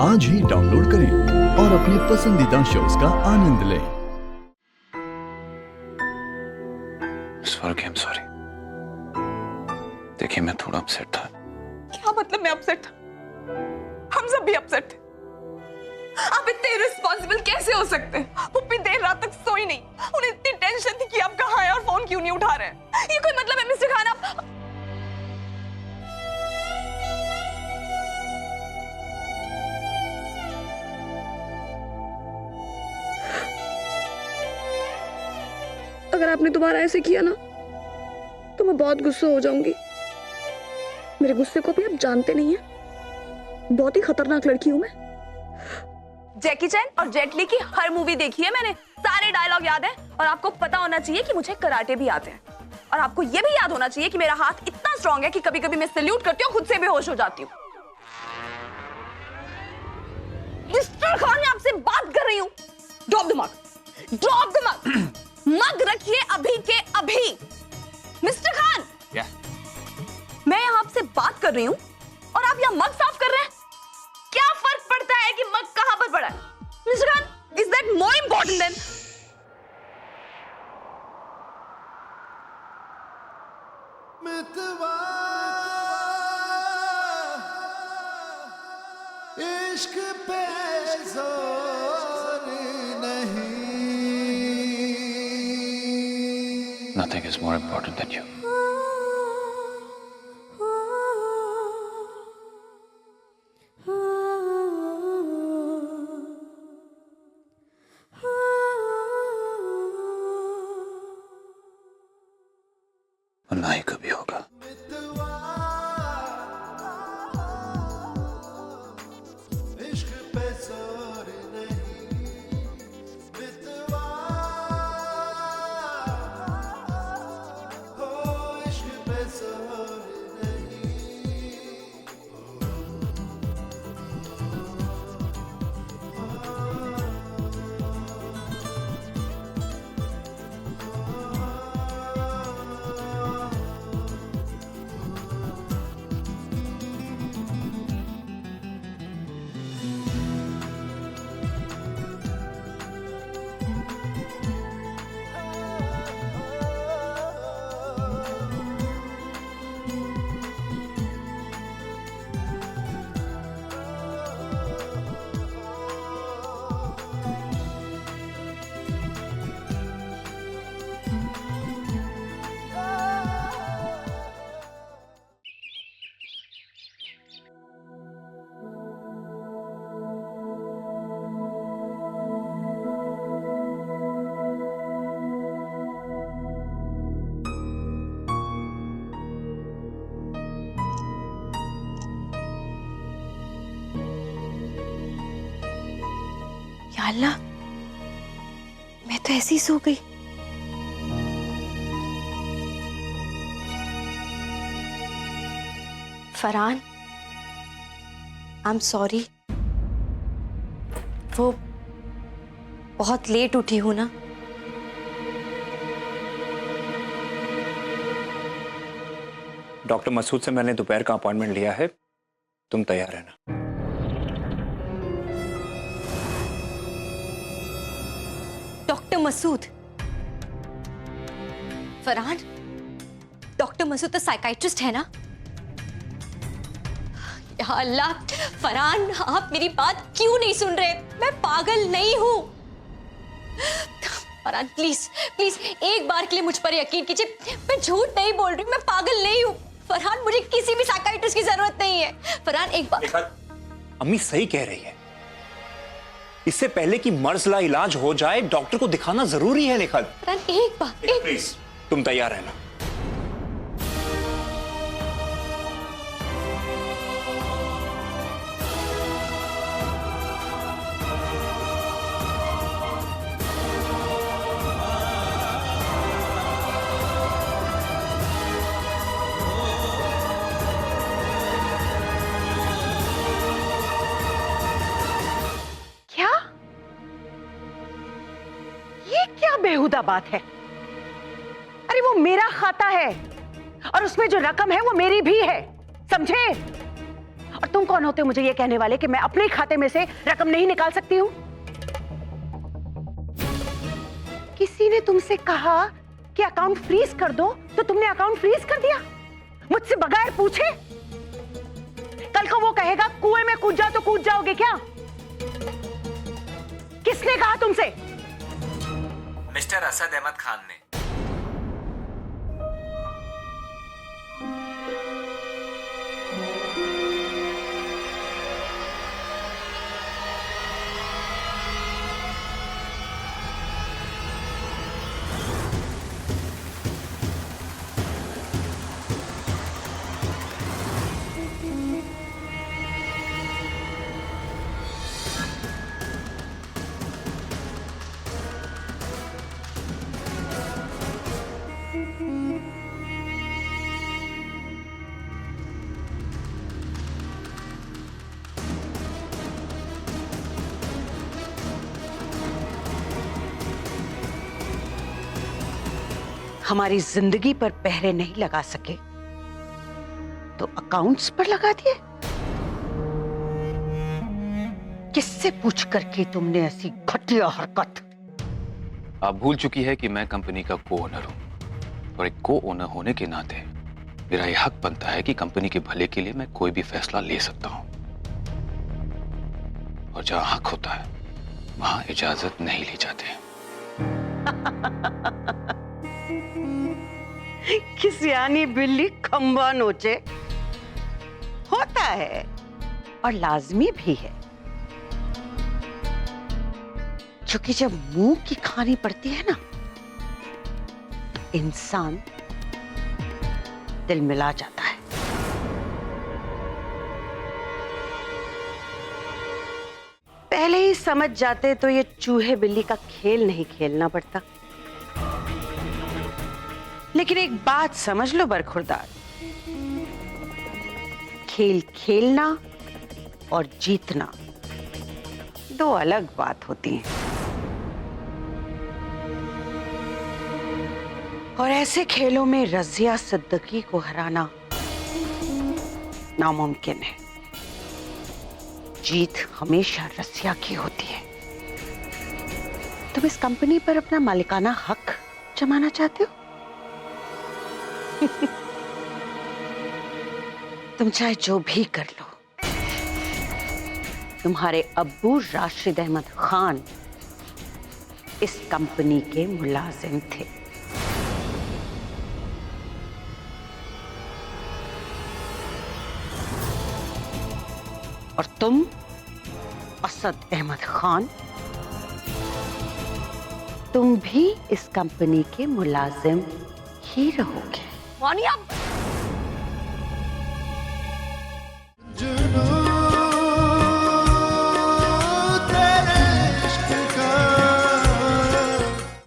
आज ही डाउनलोड करें और अपने पसंदीदा शोज का आनंद लें। सॉरी। देखिए मैं थोड़ा अपसेट था। क्या मतलब मैं अपसेट था? हम सब भी अपसेट थे। आप इतने इररिस्पॉन्सिबल कैसे हो सकते हैं? पुप्पी देर रात तक सोई नहीं, उन्हें इतनी टेंशन थी कि आप कहाँ हैं और फोन क्यों नहीं उठा रहे हैं। ये कोई मतलब है मिस्टर खान? आप अगर आपने दोबारा ऐसे किया ना तो मैं बहुत गुस्सा हो जाऊंगी। मेरे गुस्से को भी आप जानते नहीं हैं। बहुत ही खतरनाक लड़की हूं मैं। जैकी चैन और जेट ली की हर मूवी देखी है मैंने, सारे डायलॉग याद है। और आपको पता होना चाहिए कि मुझे कराटे भी आते हैं। और आपको यह भी याद होना चाहिए कि मेरा हाथ इतना स्ट्रांग है कि कभी कभी मैं सैल्यूट करती हूँ, खुद से बेहोश हो जाती हूँ। मिस्टर खान, मैं आपसे बात कर रही हूँ। Drop the mug, drop the mug. Mug रखिए अभी के अभी। मिस्टर खान, मैं यहाँ आपसे बात कर रही हूँ और आप यहाँ मग साफ कर रहे हैं। क्या फर्क पड़ता है कि मग कहाँ पर पड़ा है? Mister Khan, is that more important then? मितवा इश्क पे जोर नहीं। Nothing is more important than you. और ना ही कभी होगा। इश्क पे जोर नहीं। मितवा हो इश्क पे जोर नहीं। या अल्लाह, मैं तो ऐसी सो गई। Farhan, I am sorry. वो बहुत लेट उठी हूं ना। डॉक्टर मसूद से मैंने दोपहर का अपॉइंटमेंट लिया है, तुम तैयार रहना। डॉक्टर मसूद? फरहान, डॉक्टर मसूद तो साइकाइट्रिस्ट है ना? या अल्लाह, फरहान आप मेरी बात क्यों नहीं सुन रहे? मैं पागल नहीं हूं। फरहान प्लीज प्लीज एक बार के लिए मुझ पर यकीन कीजिए, मैं झूठ नहीं बोल रही, मैं पागल नहीं हूं। फरहान मुझे किसी भी साइकाइट्रिस्ट की जरूरत नहीं है। फरहान एक बार। अम्मी सही कह रही है, इससे पहले कि मर्ज ला इलाज हो जाए डॉक्टर को दिखाना जरूरी है। निखत, फरहान एक बार प्लीज तुम तैयार रहना। बेहुदा बात है। अरे वो मेरा खाता है और उसमें जो रकम है वो मेरी भी है, समझे? और तुम कौन होते हो मुझे ये कहने वाले कि मैं अपने खाते में से रकम नहीं निकाल सकती हूँ? किसी ने तुमसे कहा कि अकाउंट फ्रीज कर दो, तो तुमने अकाउंट फ्रीज कर दिया मुझसे बगैर पूछे? कल को वो कहेगा कुएं में कूद जाओ तो कूद जाओगे क्या? किसने कहा तुमसे? मिस्टर असद अहमद खान ने। हमारी जिंदगी पर पहरे नहीं लगा सके तो अकाउंट्स पर लगा दिए? किससे पूछ कर की तुमने ऐसी घटिया हरकत? आप भूल चुकी है कि मैं कंपनी का को ओनर हूं, और एक को ओनर होने के नाते मेरा यह हक बनता है कि कंपनी के भले के लिए मैं कोई भी फैसला ले सकता हूं, और जहां हक होता है वहां इजाजत नहीं ली जाती। किसियानी बिल्ली खंबा नोचे होता है, और लाजमी भी है, क्योंकि जब मुंह की खानी पड़ती है ना, इंसान दिल मिला जाता है। पहले ही समझ जाते तो ये चूहे बिल्ली का खेल नहीं खेलना पड़ता। लेकिन एक बात समझ लो बरखुरदार, खेल खेलना और जीतना दो अलग बात होती हैं, और ऐसे खेलों में रजिया सिद्दीकी को हराना नामुमकिन है। जीत हमेशा रजिया की होती है। तुम इस कंपनी पर अपना मालिकाना हक जमाना चाहते हो? तुम चाहे जो भी कर लो, तुम्हारे अब्बू राशिद अहमद खान इस कंपनी के मुलाजिम थे। और तुम असद अहमद खान, तुम भी इस कंपनी के मुलाजिम ही रहोगे। वानी, आप जुनून